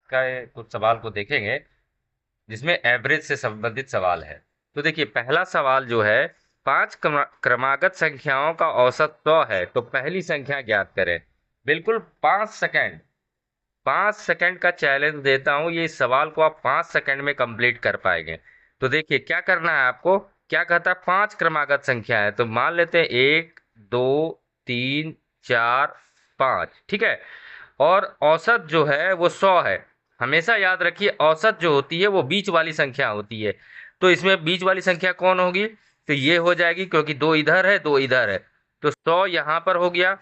का कुछ सवाल को देखेंगे जिसमें एवरेज से संबंधित सवाल है। तो देखिए पहला सवाल जो है, पांच क्रमागत संख्याओं का औसत 100 है तो पहली संख्या ज्ञात करें। बिल्कुल 5 सेकंड, 5 सेकंड का चैलेंज देता हूं, ये इस सवाल को आप 5 सेकंड में कंप्लीट कर पाएंगे। तो देखिए क्या करना है आपको। क्या कहता है, पांच क्रमागत संख्या है तो मान लेते हैं 1, 2, 3, 4, 5, ठीक है। और औसत जो है वो 100 है। हमेशा याद रखिए औसत जो होती है वो बीच वाली संख्या होती है। तो इसमें बीच वाली संख्या कौन होगी, तो ये हो जाएगी, क्योंकि दो इधर है दो इधर है, तो 100 यहां पर हो गया।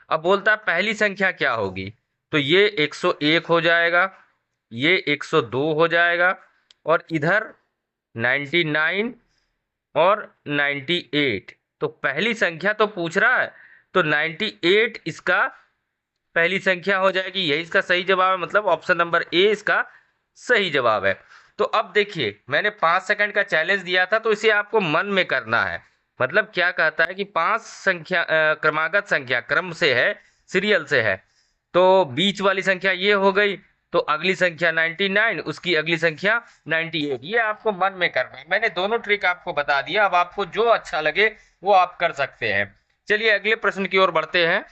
अब बोलता है पहली संख्या क्या होगी, तो ये 101 हो जाएगा, ये 102 हो जाएगा, और इधर 99 और 98। तो पहली संख्या तो पूछ रहा है, तो 98 इसका पहली संख्या हो जाएगी, यही इसका सही जवाब है, मतलब ऑप्शन नंबर ए इसका सही जवाब है। तो अब देखिए मैंने 5 सेकंड का चैलेंज दिया था, तो इसे आपको मन में करना है। मतलब क्या कहता है कि पांच संख्या क्रमागत संख्या क्रम से है, सीरियल से है। तो बीच वाली संख्या ये हो गई, तो अगली संख्या 99, उसकी अगली संख्या 98, ये आपको मन में करना है। मैंने दोनों ट्रिक आपको बता दिया, अब आपको जो अच्छा लगे वो आप कर सकते हैं। चलिए अगले प्रश्न की ओर बढ़ते हैं।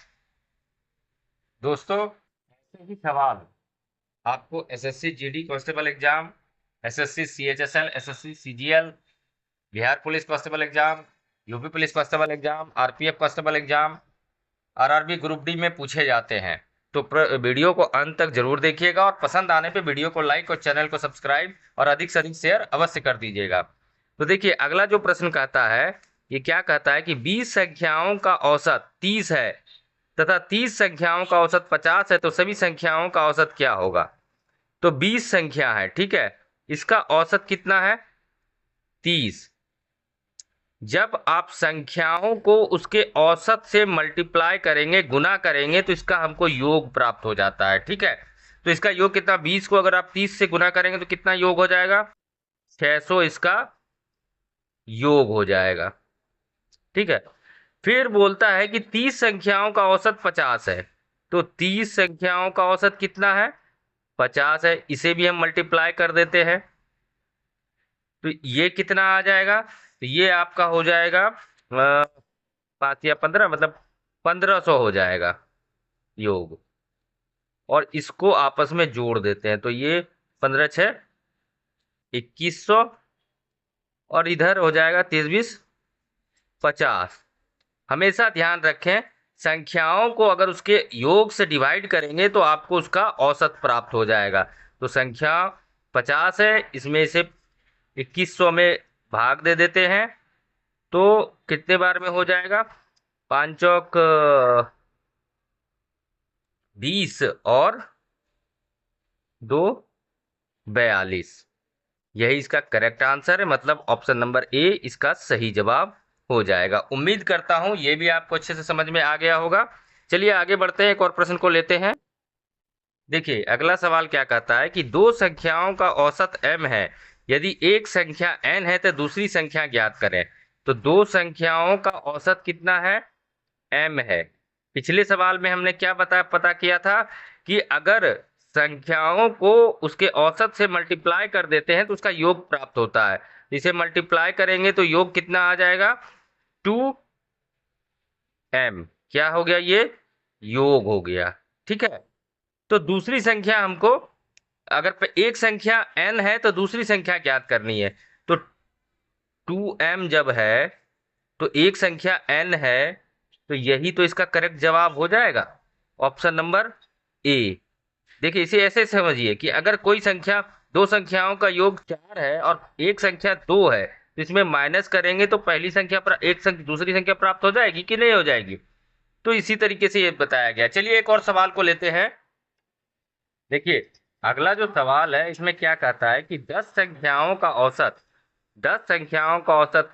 दोस्तों ऐसे ही सवाल आपको SSC GD constable exam, SSC CHSL, SSC CGL, Bihar police constable exam, UP police constable exam, RPF constable exam, RRB group D में पूछे जाते हैं। तो वीडियो को अंत तक जरूर देखिएगा, और पसंद आने पे वीडियो को लाइक और चैनल को सब्सक्राइब और अधिक से अधिक शेयर अवश्य कर दीजिएगा। तो देखिए अगला जो प्रश्न कहता है, ये क्या कहता है कि 20 संख्याओं का औसत 30 है तथा 30 संख्याओं का औसत 50 है, तो सभी संख्याओं का औसत क्या होगा। तो 20 संख्या है, ठीक है, इसका औसत कितना है, 30। जब आप संख्याओं को उसके औसत से मल्टीप्लाई करेंगे, गुना करेंगे, तो इसका हमको योग प्राप्त हो जाता है, ठीक है। तो इसका योग कितना, 20 को अगर आप 30 से गुना करेंगे तो कितना योग हो जाएगा, 600 इसका योग हो जाएगा, ठीक है। फिर बोलता है कि 30 संख्याओं का औसत 50 है, तो 30 संख्याओं का औसत कितना है, 50 है। इसे भी हम मल्टीप्लाई कर देते हैं, तो ये कितना आ जाएगा, तो ये आपका हो जाएगा 5 या 15, मतलब 1500 हो जाएगा योग। और इसको आपस में जोड़ देते हैं, तो ये 15×6 = 2100, और इधर हो जाएगा 23×20 = 50। हमेशा ध्यान रखें, संख्याओं को अगर उसके योग से डिवाइड करेंगे तो आपको उसका औसत प्राप्त हो जाएगा। तो संख्या 50 है, इसमें से 2100 में भाग दे देते हैं, तो कितने बार में हो जाएगा, 5 चौक 20 और 2 42, यही इसका करेक्ट आंसर है, मतलब ऑप्शन नंबर ए इसका सही जवाब हो जाएगा। उम्मीद करता हूं ये भी आपको अच्छे से समझ में आ गया होगा। चलिए आगे बढ़ते हैं, एक और प्रश्न को लेते हैं। देखिए अगला सवाल क्या कहता है कि दो संख्याओं का औसत m है, यदि एक संख्या n है तो दूसरी संख्या ज्ञात करें। तो दो संख्याओं का औसत कितना है, m है। पिछले सवाल में हमने क्या पता किया था कि अगर संख्याओं को उसके औसत से मल्टीप्लाई कर देते हैं तो उसका योग प्राप्त होता है। इसे मल्टीप्लाई करेंगे तो योग कितना आ जाएगा, 2m। क्या हो गया, ये योग हो गया, ठीक है। तो दूसरी संख्या हमको, अगर एक संख्या n है तो दूसरी संख्या ज्ञात करनी है। तो 2m जब है तो एक संख्या n है, तो यही तो इसका करेक्ट जवाब हो जाएगा, ऑप्शन नंबर ए। देखिए इसे ऐसे समझिए कि अगर कोई संख्या, दो संख्याओं का योग 4 है और एक संख्या 2 है, तो इसमें माइनस करेंगे तो पहली संख्या पर एक संख्या दूसरी संख्या प्राप्त हो जाएगी कि नहीं हो जाएगी। तो इसी तरीके से ये बताया गया। चलिए एक और सवाल को लेते हैं। देखिए अगला जो सवाल है इसमें क्या कहता है कि 10 संख्याओं का औसत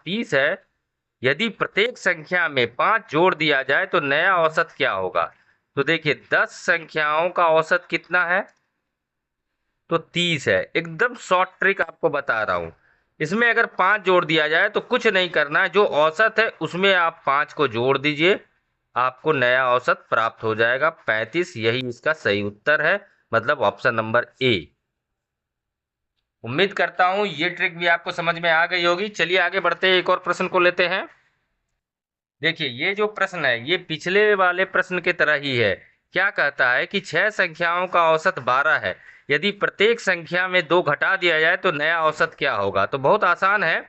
30 है, यदि प्रत्येक संख्या में 5 जोड़ दिया जाए तो नया औसत क्या होगा। तो देखिए 10 संख्याओं का औसत कितना है, तो 30 है। एकदम शॉर्ट ट्रिक आपको बता रहा हूं, इसमें अगर 5 जोड़ दिया जाए तो कुछ नहीं करना है, जो औसत है उसमें आप 5 को जोड़ दीजिए, आपको नया औसत प्राप्त हो जाएगा 35, यही इसका सही उत्तर है। मतलब ऑप्शन नंबर ए। उम्मीद करता हूं ये ट्रिक भी आपको समझ में आ गई होगी। चलिए आगे बढ़ते हैं, एक और प्रश्न को लेते हैं। देखिए ये जो प्रश्न है ये पिछले वाले प्रश्न की तरह ही है। क्या कहता है कि छह संख्याओं का औसत 12 है, यदि प्रत्येक संख्या में 2 घटा दिया जाए तो नया औसत क्या होगा। तो बहुत आसान है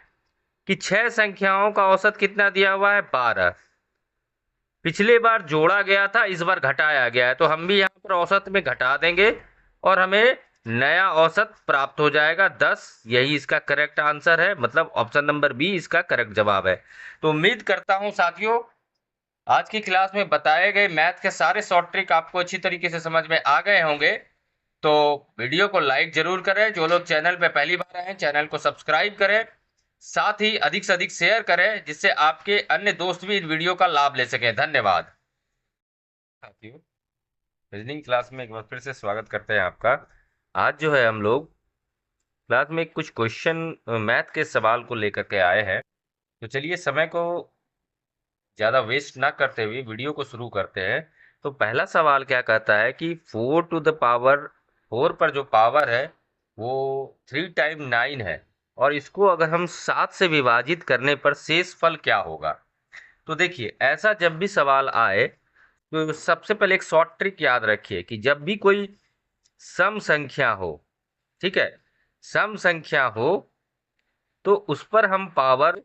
कि छह संख्याओं का औसत कितना दिया हुआ है, 12। पिछले बार जोड़ा गया था, इस बार घटाया गया है, तो हम भी यहाँ पर औसत में घटा देंगे और हमें नया औसत प्राप्त हो जाएगा 10। यही इसका करेक्ट आंसर है, मतलब ऑप्शन नंबर बी इसका करेक्ट जवाब है। तो उम्मीद करता हूँ साथियों आज की क्लास में बताए गए मैथ के सारे शॉर्ट ट्रिक आपको अच्छी तरीके से समझ में आ गए होंगे। तो वीडियो को लाइक जरूर करें, जो लोग चैनल पे पहली बार आए हैं चैनल को सब्सक्राइब करें, साथ ही अधिक से अधिक शेयर करें जिससे आपके अन्य दोस्त भी इस वीडियो का लाभ ले सकें। धन्यवाद साथियों, रीजनिंग क्लास में एक बार फिर से स्वागत करते हैं आपका। आज जो है हम लोग क्लास में कुछ क्वेश्चन मैथ के सवाल को लेकर के आए हैं। तो चलिए समय को ज़्यादा वेस्ट ना करते हुए वीडियो को शुरू करते हैं। तो पहला सवाल क्या कहता है कि 4 टू द पावर 4 पर जो पावर है वो 3 टाइम 9 है, और इसको अगर हम 7 से विभाजित करने पर शेष फल क्या होगा। तो देखिए ऐसा जब भी सवाल आए तो सबसे पहले एक शॉर्ट ट्रिक याद रखिए कि जब भी कोई सम संख्या हो, ठीक है, सम संख्या हो तो उस पर हम पावर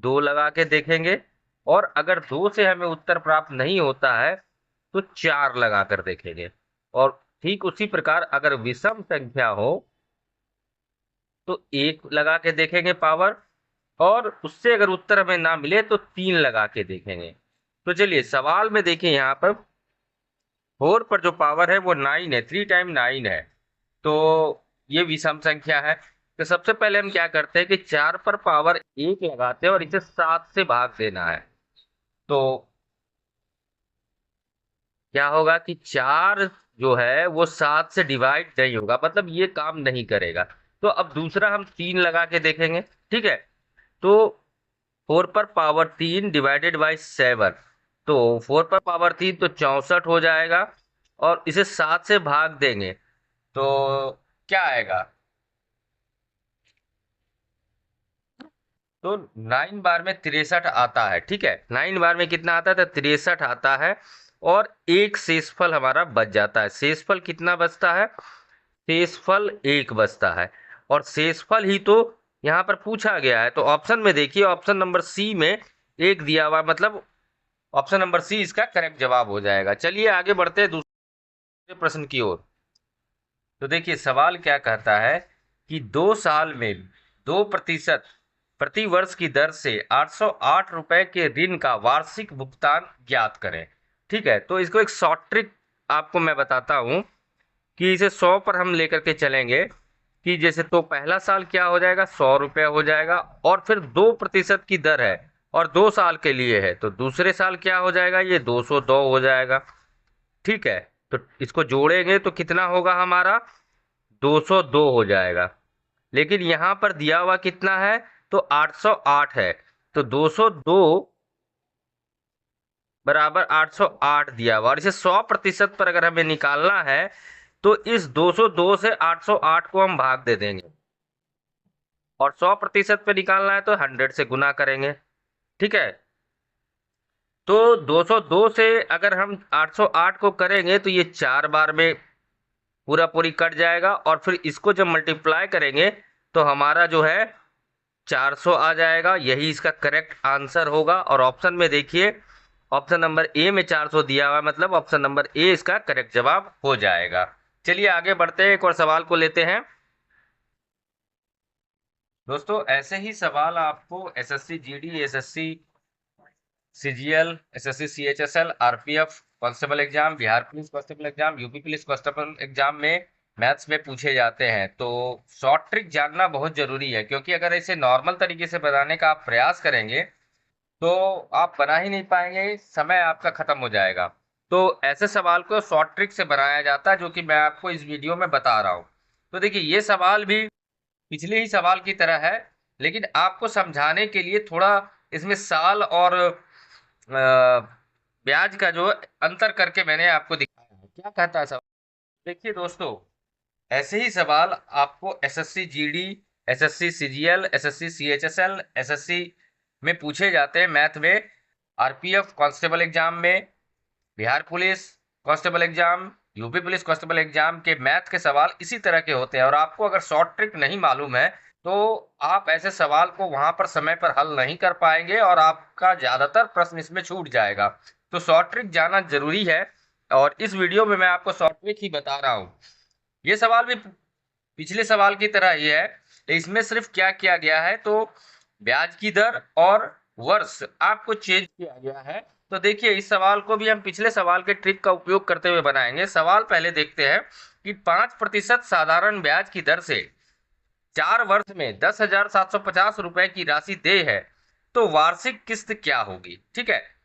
2 लगा के देखेंगे, और अगर 2 से हमें उत्तर प्राप्त नहीं होता है तो 4 लगा कर देखेंगे। और ठीक उसी प्रकार अगर विषम संख्या हो तो 1 लगा के देखेंगे पावर, और उससे अगर उत्तर हमें ना मिले तो 3 लगा के देखेंगे। तो चलिए सवाल में देखिए यहाँ पर 4 पर जो पावर है वो 9 है, 3 टाइम 9 है, तो ये विषम संख्या है। तो सबसे पहले हम क्या करते हैं कि 4 पर पावर 1 लगाते हैं और इसे 7 से भाग देना है। तो क्या होगा कि 4 जो है वो 7 से डिवाइड नहीं होगा, मतलब ये काम नहीं करेगा। तो अब दूसरा हम 3 लगा के देखेंगे, ठीक है। तो 4 पर पावर 3 डिवाइडेड बाई 7, तो 4 पर पावर 3 तो 64 हो जाएगा, और इसे 7 से भाग देंगे तो क्या आएगा। तो 9 बार में 63 आता है, ठीक है, 9 बार में कितना आता है तो 63 आता है, और एक शेषफल हमारा बच जाता है। शेषफल कितना बचता है, शेषफल 1 बचता है, और शेषफल ही तो यहाँ पर पूछा गया है। तो ऑप्शन में देखिए, ऑप्शन नंबर सी में 1 दिया हुआ, मतलब ऑप्शन नंबर सी इसका करेक्ट जवाब हो जाएगा। चलिए आगे बढ़ते हैं दूसरे प्रश्न की ओर। तो देखिए सवाल क्या कहता है कि 2 साल में 2% प्रति वर्ष की दर से 808 रुपए के ऋण का वार्षिक भुगतान ज्ञात करें। ठीक है, तो इसको एक शॉर्ट ट्रिक आपको मैं बताता हूं कि इसे 100 पर हम लेकर के चलेंगे कि जैसे, तो पहला साल क्या हो जाएगा, 100 रुपया हो जाएगा, और फिर 2% की दर है और 2 साल के लिए है, तो दूसरे साल क्या हो जाएगा, ये 202 हो जाएगा। ठीक है, तो इसको जोड़ेंगे तो कितना होगा हमारा, 202 हो जाएगा। लेकिन यहां पर दिया हुआ कितना है, तो 808 है, तो 202 बराबर 808 दिया हुआ, और इसे 100% पर अगर हमें निकालना है तो इस 202 से 808 को हम भाग दे देंगे, और 100% पे निकालना है तो 100 से गुना करेंगे। ठीक है, तो 202 से अगर हम 808 को करेंगे तो ये 4 बार में पूरा पूरी कट जाएगा, और फिर इसको जब मल्टीप्लाई करेंगे तो हमारा जो है 400 आ जाएगा। यही इसका करेक्ट आंसर होगा, और ऑप्शन में देखिए ऑप्शन नंबर ए में 400 दिया हुआ है, मतलब ऑप्शन नंबर ए इसका करेक्ट जवाब हो जाएगा। चलिए आगे बढ़ते हैं, एक और सवाल को लेते हैं। दोस्तों ऐसे ही सवाल आपको SSC GD, SSC CGL, SSC CHSL, RPF constable exam, Bihar police constable exam, UP police constable exam में मैथ्स में पूछे जाते हैं। तो शॉर्ट ट्रिक जानना बहुत जरूरी है, क्योंकि अगर इसे नॉर्मल तरीके से बनाने का आप प्रयास करेंगे तो आप बना ही नहीं पाएंगे, समय आपका खत्म हो जाएगा। तो ऐसे सवाल को शॉर्ट ट्रिक से बनाया जाता है, जो कि मैं आपको इस वीडियो में बता रहा हूँ। तो देखिए ये सवाल भी पिछले ही सवाल की तरह है, लेकिन आपको समझाने के लिए थोड़ा इसमें साल और ब्याज का जो अंतर करके मैंने आपको दिखाया है। क्या कहता है सवाल, देखिए दोस्तों, ऐसे ही सवाल आपको SSC GD, SSC CGL, SSC CHSL, SSC में पूछे जाते हैं मैथ में, आरपीएफ कांस्टेबल एग्जाम में, Bihar police constable exam, UP police constable exam के मैथ के सवाल इसी तरह के होते हैं। और आपको अगर शॉर्ट ट्रिक नहीं मालूम है तो आप ऐसे सवाल को वहां पर समय पर हल नहीं कर पाएंगे और आपका ज्यादातर प्रश्न इसमें छूट जाएगा। तो शॉर्ट ट्रिक जानना जरूरी है, और इस वीडियो में मैं आपको शॉर्ट ट्रिक ही बता रहा हूँ। ये सवाल भी पिछले सवाल की तरह ही है, इसमें सिर्फ क्या किया गया है तो ब्याज की दर और वर्ष आपको चेंज किया गया है। तो देखिए, इस सवाल को भी हम पिछले सवाल के ट्रिक का उपयोग करते हुए बनाएंगे। सवाल पहले देखते हैं कि 5% साधारण ब्याज की दर से 4 वर्ष में 10,750 रुपए की राशि देय है, तो वार्षिक किस्त क्या होगी। ठीक है,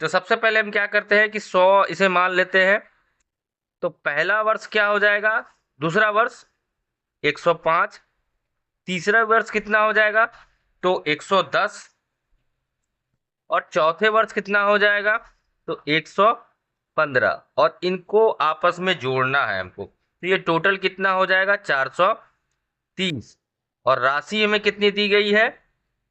तो सबसे पहले हम क्या करते हैं कि 100 इसे मान लेते हैं। तो पहला वर्ष क्या हो जाएगा, दूसरा वर्ष 105, तीसरा वर्ष कितना हो जाएगा तो 110, और चौथे वर्ष कितना हो जाएगा तो 115, और इनको आपस में जोड़ना है हमको। तो ये टोटल कितना हो जाएगा 430, और राशि हमें कितनी दी गई है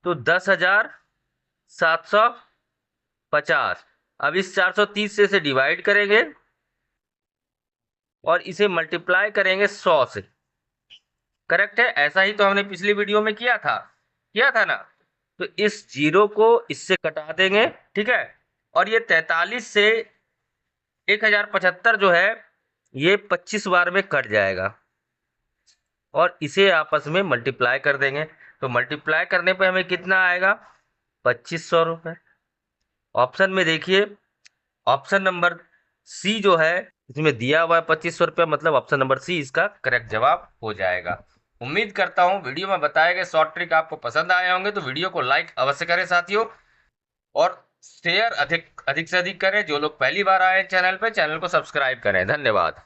तो 10,750। अब इस 430 से इसे डिवाइड करेंगे और इसे मल्टीप्लाई करेंगे 100 से। करेक्ट है, ऐसा ही तो हमने पिछली वीडियो में किया था ना। तो इस जीरो को इससे कटा देंगे, ठीक है। और ये 43 से 1075 जो है ये 25 बार में कट जाएगा, और इसे आपस में मल्टीप्लाई कर देंगे। तो मल्टीप्लाई करने पे हमें कितना आएगा 2500 रुपये। ऑप्शन में देखिए, ऑप्शन नंबर सी जो है इसमें दिया हुआ है 2500 रुपये, मतलब ऑप्शन नंबर सी इसका करेक्ट जवाब हो जाएगा। उम्मीद करता हूं वीडियो में बताए गए शॉर्ट ट्रिक आपको पसंद आए होंगे। तो वीडियो को लाइक अवश्य करें साथियों, और शेयर अधिक अधिक से अधिक करें। जो लोग पहली बार आए चैनल पे, चैनल को सब्सक्राइब करें। धन्यवाद।